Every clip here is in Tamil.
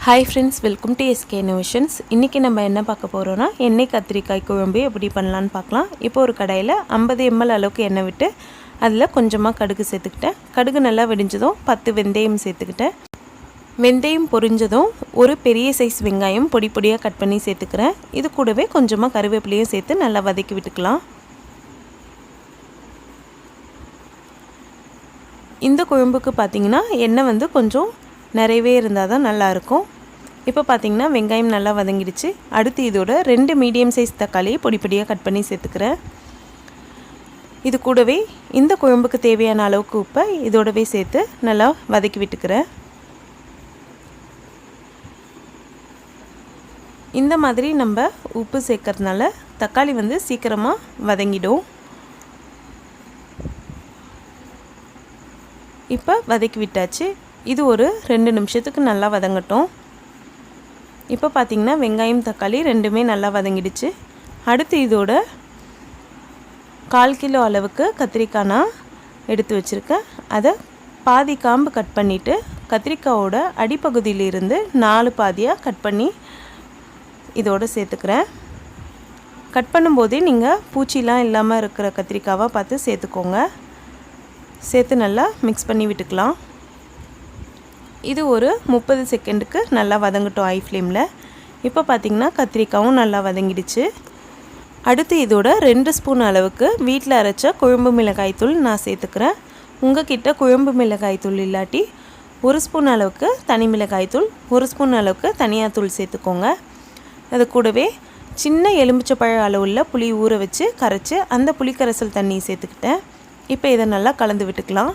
Hi friends, welcome to SK Innovations. இன்னைக்கு நம்ம என்ன பார்க்க போறோம்னா எண்ணெய் கத்திரிக்காய் குழம்பு எப்படி பண்ணலாம்னு பார்க்கலாம். இப்போ ஒரு கடாயில 50 ml அளவுக்கு எண்ணெய் விட்டு அதுல கொஞ்சமா கடுகு சேர்த்துக்கிட்டேன். கடுகு நல்லா வெடிஞ்சதும் 10 வெந்தயம் சேர்த்துக்கிட்டேன். வெந்தயம் பொரிஞ்சதும் ஒரு பெரிய சைஸ் வெங்காயம் பொடி பொடியா கட் பண்ணி சேர்த்துக்கிறேன். இது கூடவே கொஞ்சமா கறிவேப்பிலையும் சேர்த்து நல்லா வதக்கி விட்டுக்கலாம். இந்த குழம்புக்கு பாத்தீங்கன்னா எண்ணெய் வந்து கொஞ்சம் நிறையவே இருந்தால் தான் நல்லாயிருக்கும். இப்போ பார்த்தீங்கன்னா வெங்காயம் நல்லா வதங்கிடுச்சு. அடுத்து இதோட 2 மீடியம் சைஸ் தக்காளி பொடி பொடியாக கட் பண்ணி சேர்த்துக்கிறேன். இது கூடவே இந்த குழம்புக்கு தேவையான அளவுக்கு உப்பை இதோடவே சேர்த்து நல்லா வதக்கி விட்டுக்கிறேன். இந்த மாதிரி நம்ம உப்பு சேர்க்கறதுனால தக்காளி வந்து சீக்கிரமாக வதங்கிடும். இப்போ வதக்கி விட்டாச்சு. இது ஒரு 2 நிமிஷத்துக்கு நல்லா வதங்கட்டும். இப்போ பார்த்தீங்கன்னா வெங்காயம் தக்காளி ரெண்டுமே நல்லா வதங்கிடுச்சு. அடுத்து இதோட 1/4 கிலோ அளவுக்கு கத்திரிக்காய் நான் எடுத்து வச்சுருக்கேன். அதை பாதி காம்பு கட் பண்ணிவிட்டு கத்திரிக்காயோட அடிப்பகுதியிலிருந்து 4 பாதியாக கட் பண்ணி இதோடு சேர்த்துக்கிறேன். கட் பண்ணும்போதே நீங்கள் பூச்சிலாம் இல்லாமல் இருக்கிற கத்திரிக்காவாக பார்த்து சேர்த்துக்கோங்க. சேர்த்து நல்லா மிக்ஸ் பண்ணி விட்டுக்கலாம். இது ஒரு 30 செகண்டுக்கு நல்லா வதங்கட்டும் ஹை ஃப்ளேமில். இப்போ பார்த்திங்கன்னா கத்திரிக்காயும் நல்லா வதங்கிடுச்சு. அடுத்து இதோட 2 ஸ்பூன் அளவுக்கு வீட்டில் அரைச்ச குழம்பு மிளகாய் தூள் நான் சேர்த்துக்கிறேன். உங்கள் கிட்ட குழம்பு மிளகாய் தூள் இல்லாட்டி 1 ஸ்பூன் அளவுக்கு தனி மிளகாய் தூள், 1 ஸ்பூன் அளவுக்கு தனியாத்தூள் சேர்த்துக்கோங்க. அது கூடவே சின்ன எலுமிச்சப்பழ அளவுள்ள புளி ஊற வச்சு கரைச்சி அந்த புளிக்கரைசல் தண்ணி சேர்த்துக்கிட்டேன். இப்போ இதை நல்லா கலந்து விட்டுக்கலாம்.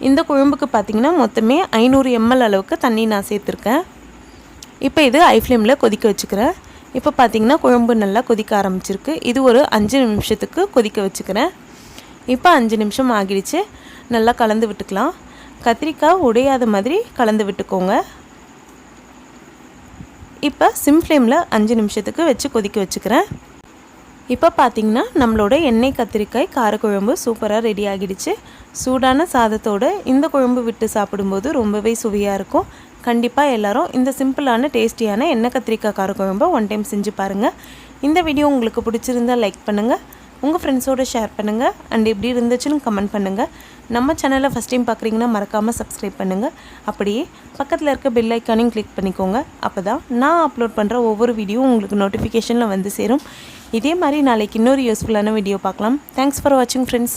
இந்த குழம்புக்கு பார்த்திங்கன்னா மொத்தமே 500 ml அளவுக்கு தண்ணி நான் சேர்த்துருக்கேன். இப்போ இது ஹை ஃப்ளேமில் கொதிக்க வச்சுக்கிறேன். இப்போ பார்த்திங்கன்னா குழம்பு நல்லா கொதிக்க ஆரம்பிச்சிருக்கு. இது ஒரு 5 நிமிஷத்துக்கு கொதிக்க வச்சுக்கிறேன். இப்போ 5 நிமிஷம் ஆகிடுச்சு. நல்லா கலந்து விட்டுக்கலாம். கத்திரிக்காய் உடையாத மாதிரி கலந்து விட்டுக்கோங்க. இப்போ சிம் ஃப்ளேமில் 5 நிமிஷத்துக்கு வச்சு கொதிக்க வச்சுக்கிறேன். இப்போ பார்த்திங்கன்னா நம்மளோட எண்ணெய் கத்திரிக்காய் காரக்குழம்பு சூப்பராக ரெடி ஆகிடுச்சு. சூடான சாதத்தோடு இந்த குழம்பு விட்டு சாப்பிடும்போது ரொம்பவே சுவையாக இருக்கும். கண்டிப்பாக எல்லோரும் இந்த சிம்பிளான டேஸ்டியான எண்ணெய் கத்திரிக்காய் காரக்குழம்பை ஒன் டைம் செஞ்சு பாருங்கள். இந்த வீடியோ உங்களுக்கு பிடிச்சிருந்தால் லைக் பண்ணுங்கள், உங்கள் ஃப்ரெண்ட்ஸோடு ஷேர் பண்ணுங்கள், அண்ட் எப்படி இருந்துச்சுன்னு கமெண்ட் பண்ணுங்கள். நம்ம சேனலை ஃபஸ்ட் டைம் பார்க்குறீங்கன்னா மறக்காமல் சப்ஸ்கிரைப் பண்ணுங்கள். அப்படியே பக்கத்தில் இருக்க பெல் ஐக்கானையும் கிளிக் பண்ணிக்கோங்க. அப்போ தான் நான் அப்லோட் பண்ணுற ஒவ்வொரு வீடியோவும் உங்களுக்கு நோட்டிஃபிகேஷனில் வந்து சேரும். இதே மாதிரி நாளைக்கு இன்னொரு யூஸ்ஃபுல்லான வீடியோ பார்க்கலாம். தேங்க்ஸ் ஃபார் வாட்சிங் ஃப்ரெண்ட்ஸ்.